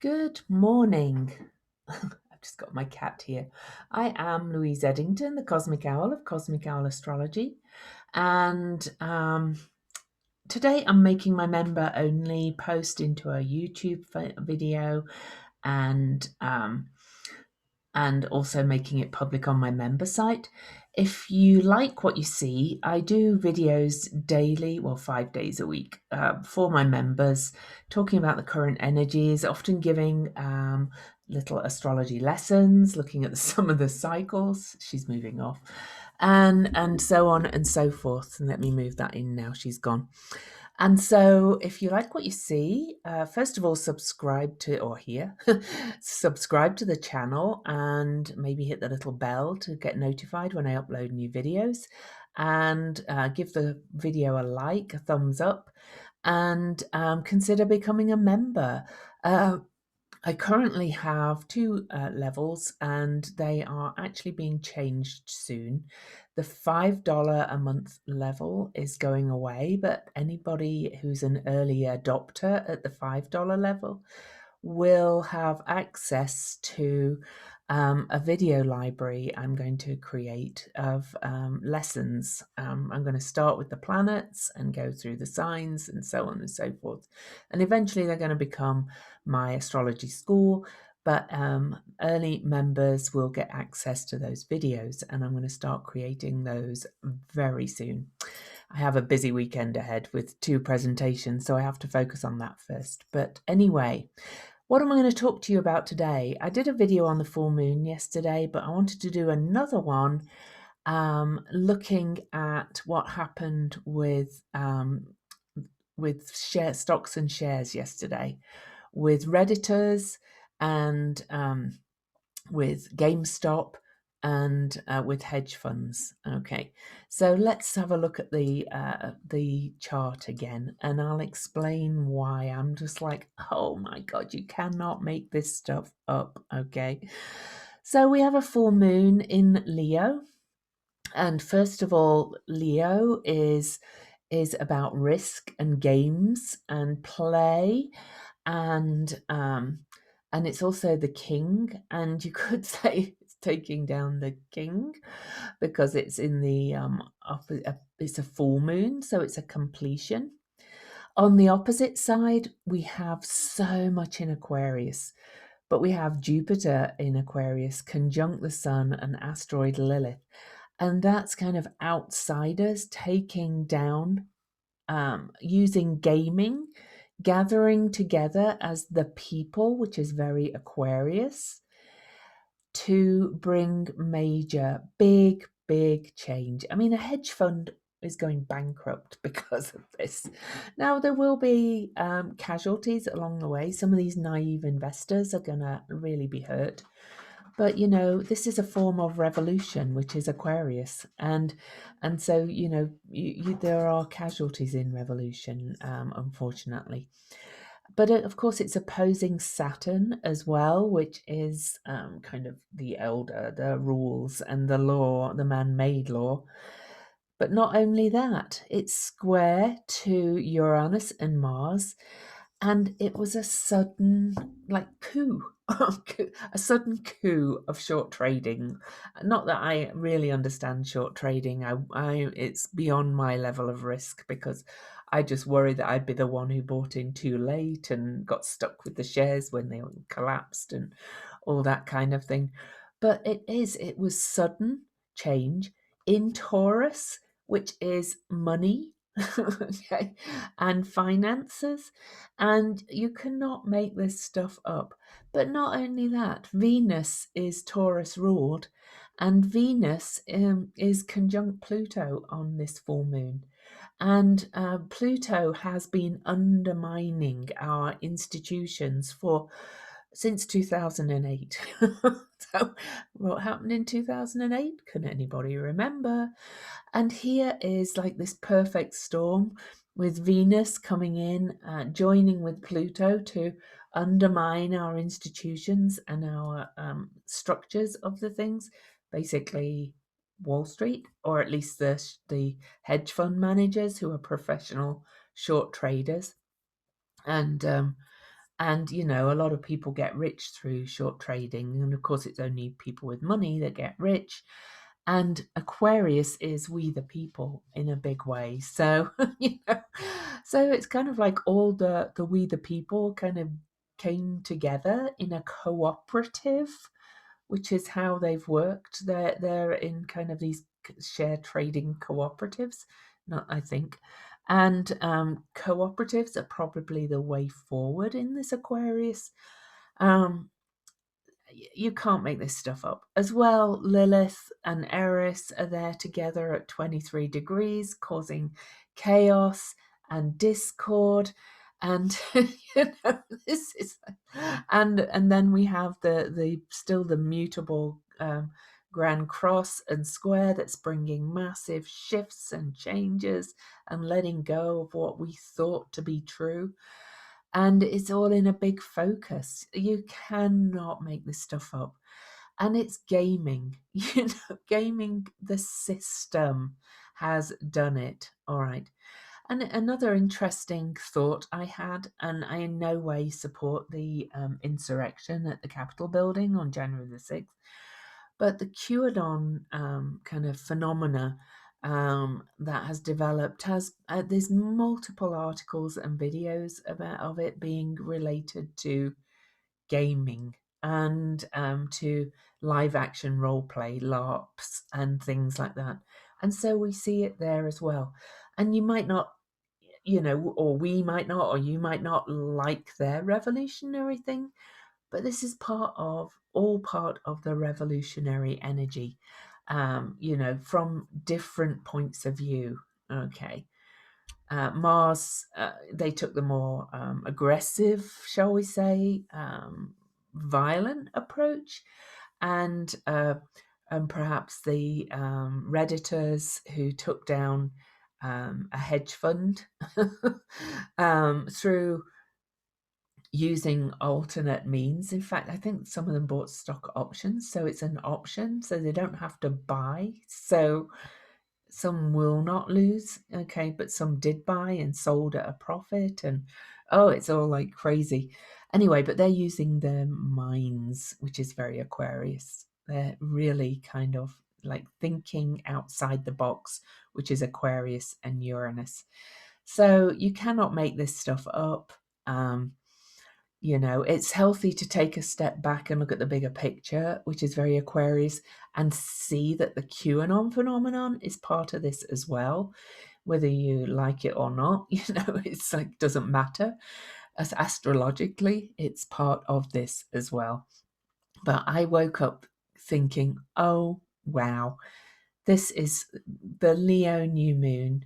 Good morning. I've just got my cat here. I am Louise Eddington, the Cosmic Owl of Cosmic Owl Astrology. And today I'm making my member only post into a YouTube video and also making it public on my member site. If you like what you see, I do videos daily, well, 5 days a week, for my members, talking about the current energies, often giving little astrology lessons, looking at some of the cycles. She's moving off, and so on and so forth. And let me move that in now. She's gone. And so if you like what you see, first of all, subscribe to subscribe to the channel and maybe hit the little bell to get notified when I upload new videos, and give the video a like, a thumbs up, and consider becoming a member. I currently have two levels, and they are actually being changed soon. The $5 a month level is going away, but anybody who's an early adopter at the $5 level will have access to a video library I'm going to create of lessons. I'm going to start with the planets and go through the signs and so on and so forth. And eventually they're going to become my astrology school, but early members will get access to those videos, and I'm going to start creating those very soon. I have a busy weekend ahead with 2 presentations, so I have to focus on that first. But anyway, what am I going to talk to you about today? I did a video on the full moon yesterday, but I wanted to do another one looking at what happened with stocks and shares yesterday, with Redditors and with GameStop and with hedge funds. Okay, so let's have a look at the chart again, and I'll explain why I'm just like, oh my God, you cannot make this stuff up. Okay, so we have a full moon in Leo, and first of all, Leo is about risk and games and play, and it's also the king, and you could say it's taking down the king because it's in the it's a full moon, so it's a completion. On the opposite side, we have so much in Aquarius, but we have Jupiter in Aquarius conjunct the sun and asteroid Lilith, and that's kind of outsiders taking down, using gaming, gathering together as the people, which is very Aquarius, to bring major, big change. I mean, a hedge fund is going bankrupt because of this. Now, there will be casualties along the way. Some of these naive investors are going to really be hurt. But, you know, this is a form of revolution, which is Aquarius. And so, you know, there are casualties in revolution, unfortunately. But of course, it's opposing Saturn as well, which is kind of the elder, the rules and the law, the man-made law. But not only that, it's square to Uranus and Mars. And it was a sudden, like, coup, a sudden coup of short trading. Not that I really understand short trading. It's beyond my level of risk, because I just worry that I'd be the one who bought in too late and got stuck with the shares when they collapsed and all that kind of thing. But it was sudden change in Taurus, which is money, okay, and finances, and you cannot make this stuff up. But not only that, Venus is Taurus ruled, and Venus is conjunct Pluto on this full moon, and Pluto has been undermining our institutions since 2008. So what happened in 2008? Can anybody remember? And here is like this perfect storm, with Venus coming in, joining with Pluto to undermine our institutions and our structures of the things, basically Wall Street, or at least the hedge fund managers who are professional short traders. And And, you know, a lot of people get rich through short trading. And of course, it's only people with money that get rich. And Aquarius is we the people in a big way. So, you know, so it's kind of like all the we the people kind of came together in a cooperative, which is how they've worked. They're in kind of these share trading cooperatives, not I think. And cooperatives are probably the way forward in this Aquarius. Um, you can't make this stuff up. As well, Lilith and Eris are there together at 23 degrees, causing chaos and discord. And you know, this is, and then we have the still the mutable Grand Cross and Square that's bringing massive shifts and changes and letting go of what we thought to be true. And it's all in a big focus. You cannot make this stuff up. And it's gaming. You know, gaming, the system has done it. All right. And another interesting thought I had, and I in no way support the insurrection at the Capitol building on January the 6th, but the QAnon kind of phenomena that has developed has there's multiple articles and videos of it being related to gaming and to live action role play LARPs and things like that. And so we see it there as well. And you might not, you know, or we might not, or you might not like their revolutionary thing, but this is all part of the revolutionary energy, you know, from different points of view. Okay. Mars, they took the more aggressive, shall we say, violent approach, and perhaps the Redditors who took down a hedge fund through using alternate means. In fact, I think some of them bought stock options, so it's an option, so they don't have to buy. So some will not lose, okay, but some did buy and sold at a profit, and oh, it's all like crazy. Anyway, but they're using their minds, which is very Aquarius. They're really kind of like thinking outside the box, which is Aquarius and Uranus. So you cannot make this stuff up. You know, it's healthy to take a step back and look at the bigger picture, which is very Aquarius, and see that the QAnon phenomenon is part of this as well, whether you like it or not. You know, it's like, doesn't matter. As astrologically, it's part of this as well. But I woke up thinking, oh, wow, this is the Leo new moon,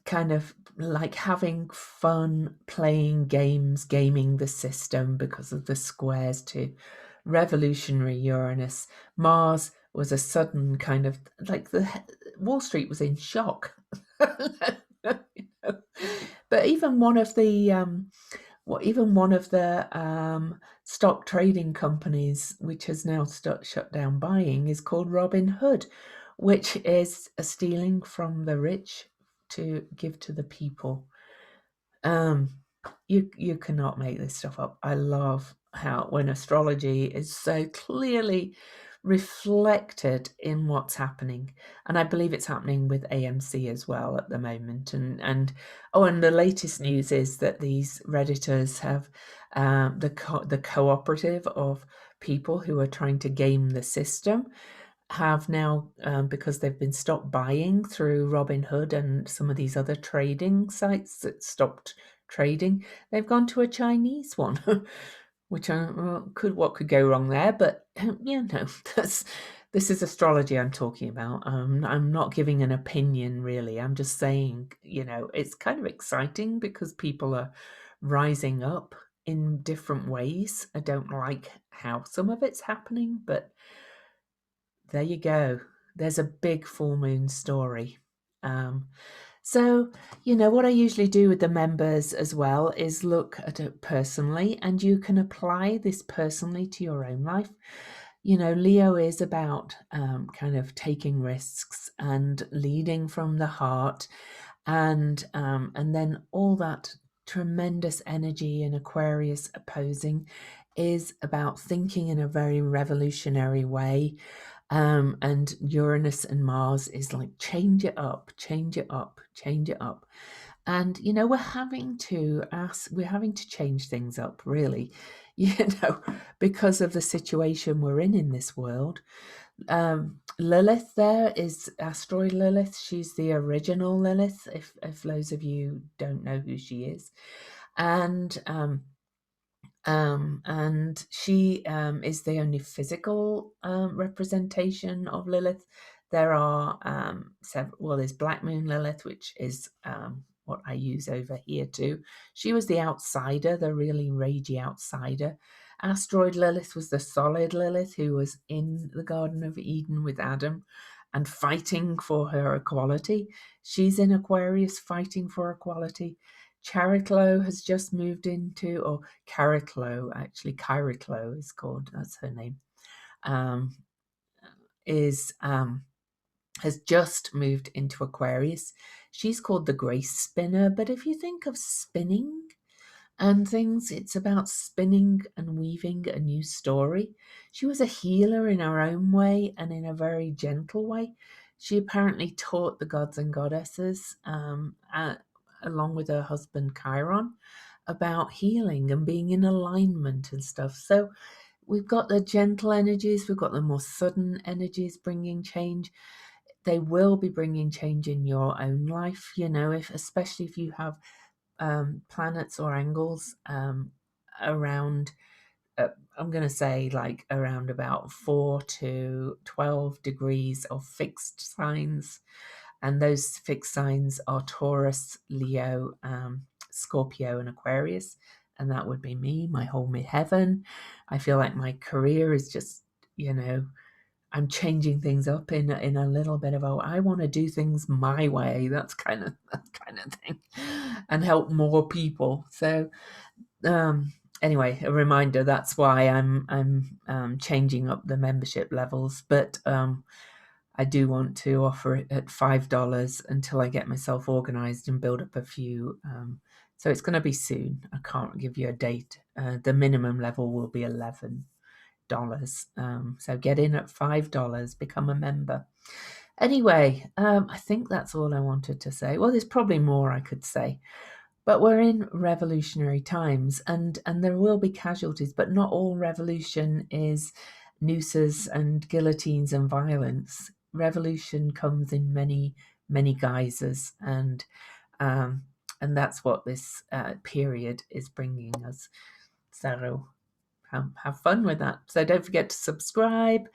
kind of like having fun playing games, gaming the system because of the squares to revolutionary Uranus. Mars was a sudden kind of like the Wall Street was in shock. You know? But even one of the stock trading companies, which has now shut down buying, is called Robin Hood, which is a stealing from the rich to give to the people. You cannot make this stuff up. I love how when astrology is so clearly reflected in what's happening, and I believe it's happening with AMC as well at the moment. And the latest news is that these Redditors have the cooperative of people who are trying to game the system have now, because they've been stopped buying through Robinhood and some of these other trading sites that stopped trading, they've gone to a Chinese one, which what could go wrong there? But yeah, no, this is astrology I'm talking about. I'm not giving an opinion really. I'm just saying, you know, it's kind of exciting because people are rising up in different ways. I don't like how some of it's happening, but there you go. There's a big full moon story. So, you know, what I usually do with the members as well is look at it personally, and you can apply this personally to your own life. You know, Leo is about kind of taking risks and leading from the heart, and then all that tremendous energy in Aquarius opposing is about thinking in a very revolutionary way. And Uranus and Mars is like, change it up, change it up, change it up. And, we're having to change things up, really, because of the situation we're in this world. Lilith there is Asteroid Lilith. She's the original Lilith, if those of you don't know who she is. And she is the only physical representation of Lilith. There are several. Well, there's Black Moon Lilith, which is what I use over here too. She was the outsider, the really ragey outsider. Asteroid Lilith was the solid Lilith who was in the Garden of Eden with Adam and fighting for her equality. She's in Aquarius fighting for equality. Chariklo has just moved into, or Cariclo, actually, Chiriclo is called, that's her name, has just moved into Aquarius. She's called the Grace Spinner, but if you think of spinning and things, it's about spinning and weaving a new story. She was a healer in her own way and in a very gentle way. She apparently taught the gods and goddesses, along with her husband Chiron, about healing and being in alignment and stuff. So we've got the gentle energies, we've got the more sudden energies bringing change. They will be bringing change in your own life, especially if you have planets or angles around, I'm going to say like around about 4 to 12 degrees of fixed signs. And those fixed signs are Taurus, Leo, Scorpio, and Aquarius. And that would be me, my whole midheaven. I feel like my career is just, I'm changing things up in a little bit of, I want to do things my way. That kind of thing, and help more people. So, anyway, a reminder. That's why I'm changing up the membership levels, but I do want to offer it at $5 until I get myself organized and build up a few. So it's going to be soon. I can't give you a date. The minimum level will be $11. So get in at $5, become a member. Anyway, I think that's all I wanted to say. Well, there's probably more I could say, but we're in revolutionary times, and there will be casualties, but not all revolution is nooses and guillotines and violence. Revolution comes in many, many guises, and that's what this period is bringing us. So have fun with that. So don't forget to subscribe.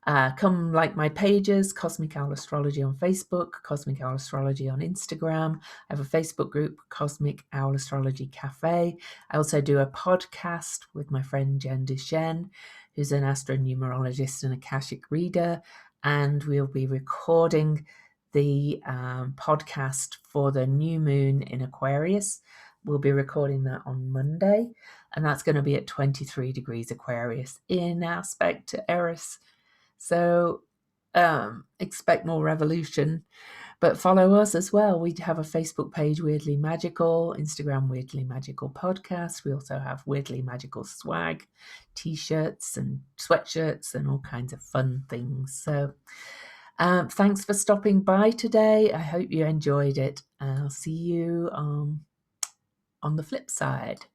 Come like my pages, Cosmic Owl Astrology on Facebook, Cosmic Owl Astrology on Instagram. I have a Facebook group, Cosmic Owl Astrology Cafe. I also do a podcast with my friend Jen Duchenne, who's an astronumerologist and Akashic reader. And we'll be recording the podcast for the new moon in Aquarius. We'll be recording that on Monday, and that's going to be at 23 degrees Aquarius in aspect to Eris. So expect more revolution, but follow us as well. We have a Facebook page, Weirdly Magical, Instagram, Weirdly Magical Podcast. We also have Weirdly Magical swag, t-shirts and sweatshirts and all kinds of fun things. So thanks for stopping by today. I hope you enjoyed it. I'll see you on the flip side.